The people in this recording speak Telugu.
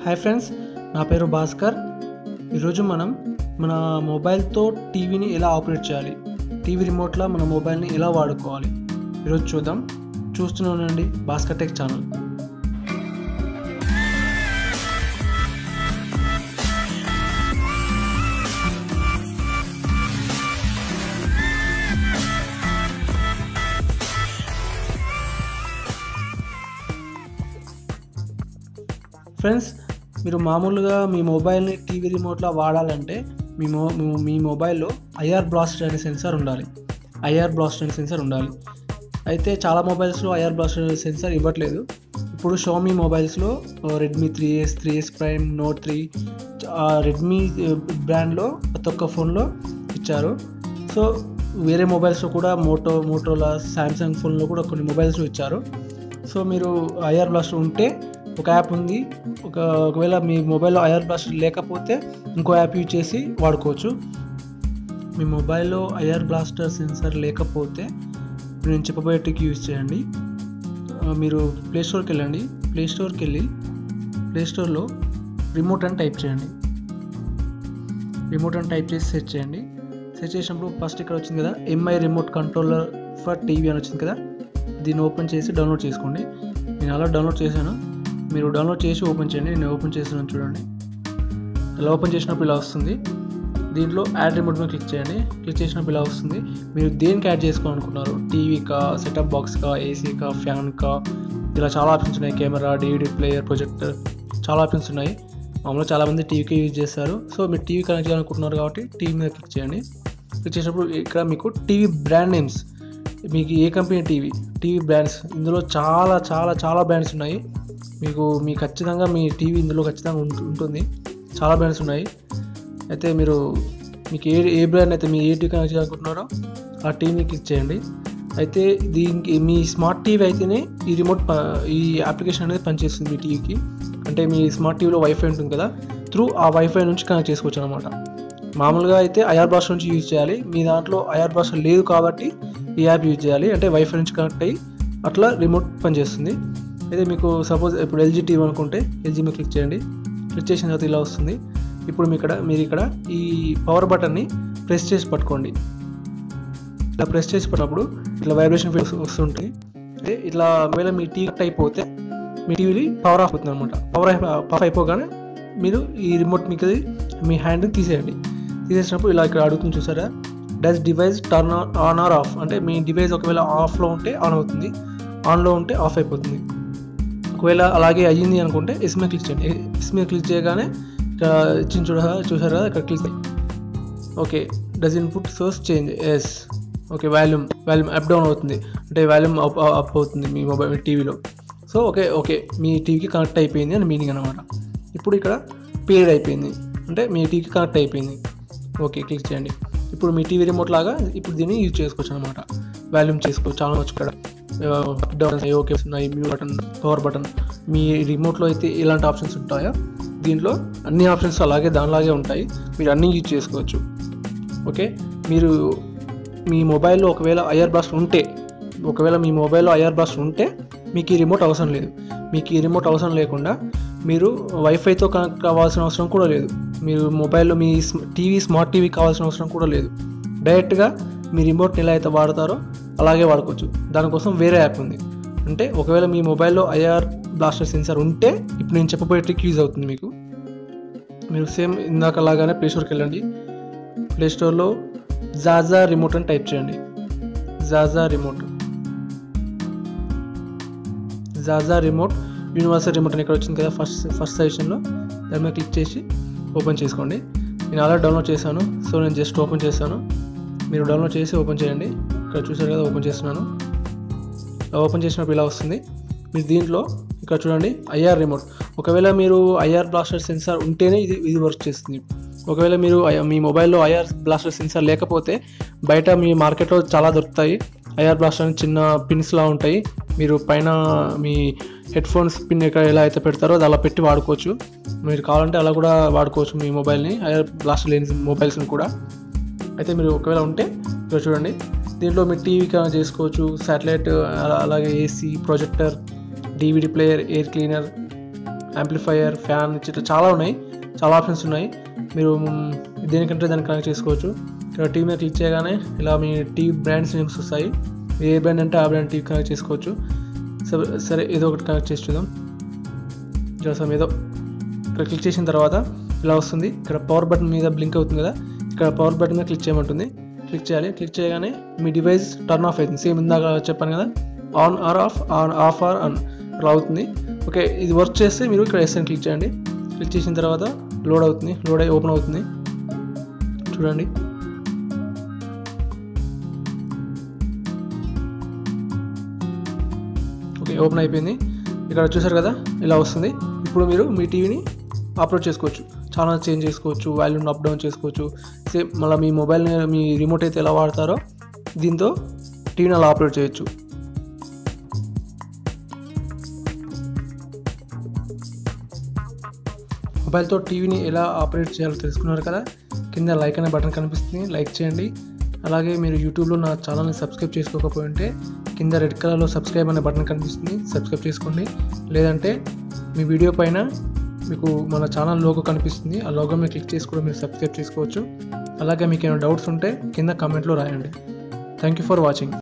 హాయ్ ఫ్రెండ్స్, నా పేరు భాస్కర్. ఈరోజు మనం మన మొబైల్తో టీవీని ఎలా ఆపరేట్ చేయాలి, టీవీ రిమోట్లో మన మొబైల్ని ఎలా వాడుకోవాలి ఈరోజు చూద్దాం. చూస్తున్నానండి భాస్కర్ టెక్ ఛానల్. ఫ్రెండ్స్, మీరు మామూలుగా మీ మొబైల్ని టీవీ రిమోట్లో వాడాలంటే మీ మొబైల్లో ఐఆర్ బ్లాస్ట్ అనే సెన్సార్ ఉండాలి. అయితే చాలా మొబైల్స్లో ఐఆర్ బ్లాస్ట్ అనే సెన్సార్ ఇవ్వట్లేదు. ఇప్పుడు షామీ మొబైల్స్లో Redmi 3S prime, note 3, Redmi బ్రాండ్లో ప్రతి ఒక్క ఫోన్లో ఇచ్చారు. సో వేరే మొబైల్స్లో కూడా మోటోలా, శాంసంగ్ ఫోన్లో కూడా కొన్ని మొబైల్స్లో ఇచ్చారు. సో మీరు ఐఆర్ బ్లాస్ట్ ఉంటే ఒక యాప్ ఉంది, ఒకవేళ మీ మొబైల్లో ఐఆర్ బ్లాస్టర్ లేకపోతే ఇంకో యాప్ యూజ్ చేసి వాడుకోవచ్చు. మీ మొబైల్లో ఐఆర్ బ్లాస్టర్ సెన్సార్ లేకపోతే నేను చెప్పబోయే ట్రిక్ యూజ్ చేయండి. మీరు ప్లేస్టోర్కి వెళ్ళండి. ప్లేస్టోర్కి వెళ్ళి ప్లేస్టోర్లో రిమోట్ అని టైప్ చేయండి. రిమోట్ అని టైప్ చేసి సెర్చ్ చేయండి. సెర్చ్ చేసినప్పుడు ఫస్ట్ ఇక్కడ వచ్చింది కదా, MI remote controller for TV అని వచ్చింది కదా, దీన్ని ఓపెన్ చేసి డౌన్లోడ్ చేసుకోండి. నేను అలా డౌన్లోడ్ చేశాను. మీరు డౌన్లోడ్ చేసి ఓపెన్ చేయండి. నేను ఓపెన్ చేస్తున్నాను చూడండి. ఇలా ఓపెన్ చేసినప్పుడు ఇలా వస్తుంది. దీంట్లో యాడ్ రిమోట్ మీద క్లిక్ చేయండి. క్లిక్ చేసినప్పుడు ఇలా వస్తుంది. మీరు దేనికి యాడ్ చేసుకోవాలనుకున్నారు, టీవీకా, సెటప్ బాక్స్కా, ఏసీకా, ఫ్యాన్కా, ఇలా చాలా ఆప్షన్స్ ఉన్నాయి. కెమెరా, DVD ప్లేయర్, ప్రొజెక్టర్, చాలా ఆప్షన్స్ ఉన్నాయి. మామూలుగా చాలామంది టీవీకి యూజ్ చేస్తారు. సో మీరు టీవీ కనెక్ట్ చేయాలనుకుంటున్నారు కాబట్టి టీవీ మీద క్లిక్ చేయండి. క్లిక్ చేసినప్పుడు ఇక్కడ మీకు టీవీ బ్రాండ్ నేమ్స్, మీకు ఏ కంపెనీ టీవీ బ్రాండ్స్, ఇందులో చాలా చాలా చాలా బ్రాండ్స్ ఉన్నాయి. మీ ఖచ్చితంగా మీ టీవీ ఇందులో ఖచ్చితంగా ఉంటుంది. చాలా బ్రాండ్స్ ఉన్నాయి. అయితే మీకు ఏ బ్రాండ్ అయితే మీ ఏ టీవీ కనెక్ట్ చేయాలనుకుంటున్నారో ఆ టీవీని క్లిక్ చేయండి. అయితే దీనికి మీ స్మార్ట్ టీవీ అయితేనే ఈ అప్లికేషన్ అనేది పనిచేస్తుంది మీ టీవీకి. అంటే మీ స్మార్ట్ టీవీలో వైఫై ఉంటుంది కదా, ఆ వైఫై నుంచి కనెక్ట్ చేసుకోవచ్చు అనమాట. మామూలుగా అయితే ఐఆర్ బ్లాస్టర్ నుంచి యూజ్ చేయాలి. మీ దాంట్లో ఐఆర్ బ్లాస్టర్ లేదు కాబట్టి ఈ యాప్ యూజ్ చేయాలి. అంటే వైఫై నుంచి కనెక్ట్ అయ్యి అట్లా రిమోట్ పనిచేస్తుంది. అయితే మీకు సపోజ్ ఇప్పుడు LG టీవీ అనుకుంటే LG మీద క్లిక్ చేయండి. క్లిక్ చేసిన తర్వాత ఇలా వస్తుంది. ఇప్పుడు మీరు ఇక్కడ ఈ పవర్ బటన్ని ప్రెస్ చేసి పట్టుకోండి. ఇలా ప్రెస్ చేసి పట్టినప్పుడు ఇట్లా వైబ్రేషన్ వస్తుంటాయి. అంటే ఇట్లా ఒకవేళ మీ టీవీ కట్ అయిపోతే మీ టీవీ పవర్ ఆఫ్ అవుతుంది అనమాట. పవర్ ఆఫ్ అయిపోగానే మీరు ఈ రిమోట్ మీ హ్యాండ్ని తీసేయండి. తీసేసినప్పుడు ఇలా ఇక్కడ అడుగుతుంది చూసారా, does device turn on or off, అంటే మీ డివైస్ ఒకవేళ ఆఫ్లో ఉంటే ఆన్ అవుతుంది, ఆన్లో ఉంటే ఆఫ్ అయిపోతుంది. ఒకవేళ అలాగే అయ్యింది అనుకుంటే ఎస్ మీద క్లిక్ చేయండి. ఎస్ మీద క్లిక్ చేయగానే ఇక్కడ చూసారు కదా, ఇక్కడ click okay. Does input source change, yes. Okay, volume up down అవుతుంది, అంటే వాల్యూమ్ అప్ అవుతుంది మీ టీవీలో. సో ఓకే మీ టీవీకి కనెక్ట్ అయిపోయింది అని మీనింగ్ అనమాట. ఇప్పుడు ఇక్కడ పీరియడ్ అయిపోయింది, అంటే మీ టీవీకి కనెక్ట్ అయిపోయింది. ఓకే, క్లిక్ చేయండి. ఇప్పుడు మీ టీవీ రిమోట్ లాగా ఇప్పుడు దీన్ని యూజ్ చేసుకోవచ్చు అనమాట. వాల్యూమ్ చేసుకోవచ్చు, చాలా వచ్చు ఇక్కడ డౌన్, ఓకే ఉన్నాయి, మ్యూట్ బటన్, పవర్ బటన్. మీ రిమోట్లో అయితే ఇలాంటి ఆప్షన్స్ ఉంటాయో దీంట్లో అన్ని ఆప్షన్స్ దానిలాగే ఉంటాయి. మీరు అన్నీ యూజ్ చేసుకోవచ్చు. ఓకే, మీరు మీ మొబైల్లో ఒకవేళ ఐఆర్ బ్లాస్ట్ ఉంటే మీకు ఈ రిమోట్ అవసరం లేదు. మీకు ఈ రిమోట్ అవసరం లేకుండా మీరు వైఫైతో కనెక్ట్ కావాల్సిన అవసరం కూడా లేదు. మీరు మొబైల్లో మీ స్మార్ట్ టీవీ కావాల్సిన అవసరం కూడా లేదు. డైరెక్ట్గా మీ రిమోట్ని ఎలా అయితే వాడతారో అలాగే వాడుకోవచ్చు. దానికోసం వేరే యాప్ ఉంది. అంటే ఒకవేళ మీ మొబైల్లో ఐఆర్ బ్లాస్టర్ సెన్సార్ ఉంటే ఇప్పుడు నేను చెప్పబోయే ట్రిక్ యూజ్ అవుతుంది మీకు. మీరు సేమ్ ఇందాక లాగానే ప్లేస్టోర్కి వెళ్ళండి. ప్లేస్టోర్లో జాజా రిమోట్ అని టైప్ చేయండి. జాజా రిమోట్ యూనివర్సల్ రిమోట్ అని ఇక్కడ వచ్చింది కదా ఫస్ట్ సజెషన్లో, దాని మీద క్లిక్ చేసి ఓపెన్ చేసుకోండి. నేను అలా డౌన్లోడ్ చేశాను. సో నేను జస్ట్ ఓపెన్ చేశాను. మీరు డౌన్లోడ్ చేసి ఓపెన్ చేయండి. ఇక్కడ చూసారు కదా, ఓపెన్ చేస్తున్నాను. ఓపెన్ చేసినప్పుడు ఇలా వస్తుంది. మీరు దీంట్లో ఇక్కడ చూడండి ఐఆర్ రిమోట్. ఒకవేళ మీరు ఐఆర్ బ్లాస్టర్ సెన్సార్ ఉంటేనే ఇది వర్క్ చేస్తుంది. ఒకవేళ మీ మొబైల్లో ఐఆర్ బ్లాస్టర్ సెన్సార్ లేకపోతే బయట మీ మార్కెట్లో చాలా దొరుకుతాయి. ఐఆర్ బ్లాస్టర్ చిన్న పిన్స్లా ఉంటాయి. మీరు పైన మీ హెడ్ ఫోన్స్ పిన్ ఎలా అయితే పెడతారో అది అలా పెట్టి వాడుకోవచ్చు. మీరు కావాలంటే అలా కూడా వాడుకోవచ్చు మీ మొబైల్ని, ఐఆర్ బ్లాస్టర్ లేని మొబైల్స్ని కూడా. అయితే మీరు ఒకవేళ ఉంటే ఇక్కడ చూడండి, దీంట్లో మీరు టీవీ కనెక్ట్ చేసుకోవచ్చు, శాటిలైట్, అలాగే AC, projector, DVD player, air cleaner, amplifier, fan ఇట్లా చాలా ఉన్నాయి, చాలా ఆప్షన్స్ ఉన్నాయి. మీరు దేనికంటే దాన్ని కనెక్ట్ చేసుకోవచ్చు. ఇక్కడ టీవీ మీద క్లిక్ చేయగానే ఇలా మీ టీవీ బ్రాండ్స్ నేమ్స్ వస్తాయి. ఏ బ్రాండ్ అంటే ఆ బ్రాండ్ టీవీ కనెక్ట్ చేసుకోవచ్చు. సరే ఏదో ఒకటి కనెక్ట్ చేసి చూద్దాం. జోసం ఏదో ఇక్కడ క్లిక్ చేసిన తర్వాత ఇలా వస్తుంది. ఇక్కడ పవర్ బటన్ మీద బ్లింక్ అవుతుంది కదా, ఇక్కడ పవర్ బటన్ మీద క్లిక్ చేయమంటుంది. క్లిక్ చేయాలి. క్లిక్ చేయగానే మీ డివైస్ టర్న్ ఆఫ్ అవుతుంది. సేమ్ ఇందాక చెప్పాను కదా, on or off, off or on అలా అవుతుంది. ఓకే, ఇది వర్క్ చేస్తే మీరు ఇక్కడ ఎస్ అని క్లిక్ చేయండి. క్లిక్ చేసిన తర్వాత లోడ్ అవుతుంది. లోడ్ అయ్యి ఓపెన్ అవుతుంది. చూడండి. ఓకే, ఓపెన్ అయిపోయింది. ఇక్కడ చూసారు కదా ఇలా వస్తుంది. ఇప్పుడు మీరు మీ టీవీని ఆపరేట్ చేసుకోవచ్చు, ఛానల్ చేంజ్ చేసుకోవచ్చు, వాల్యూమ్ అప్ డౌన్ చేసుకోవచ్చు. సేమ్ మళ్ళీ మీ మొబైల్ మీ రిమోట్ అయితే ఎలా వాడతారో దీంతో టీవీని అలా ఆపరేట్ చేయొచ్చు. మొబైల్తో టీవీని ఎలా ఆపరేట్ చేయాలో తెలుసుకున్నారు కదా. కింద లైక్ అనే బటన్ కనిపిస్తుంది, లైక్ చేయండి. అలాగే మీరు యూట్యూబ్లో నా ఛానల్ని సబ్స్క్రైబ్ చేసుకోకపోతే కింద రెడ్ కలర్లో సబ్స్క్రైబ్ అనే బటన్ కనిపిస్తుంది, సబ్స్క్రైబ్ చేసుకోండి. లేదంటే మీ వీడియో పైన మీకు మన ఛానల్ లోగో కనిపిస్తుంది, ఆ లోగో మీద క్లిక్ చేసి కూడా మీరు సబ్స్క్రైబ్ చేసుకోవచ్చు. అలాగే మీకు ఏమైనా డౌట్స్ ఉంటే కింద కామెంట్లో రాయండి. Thank you for watching.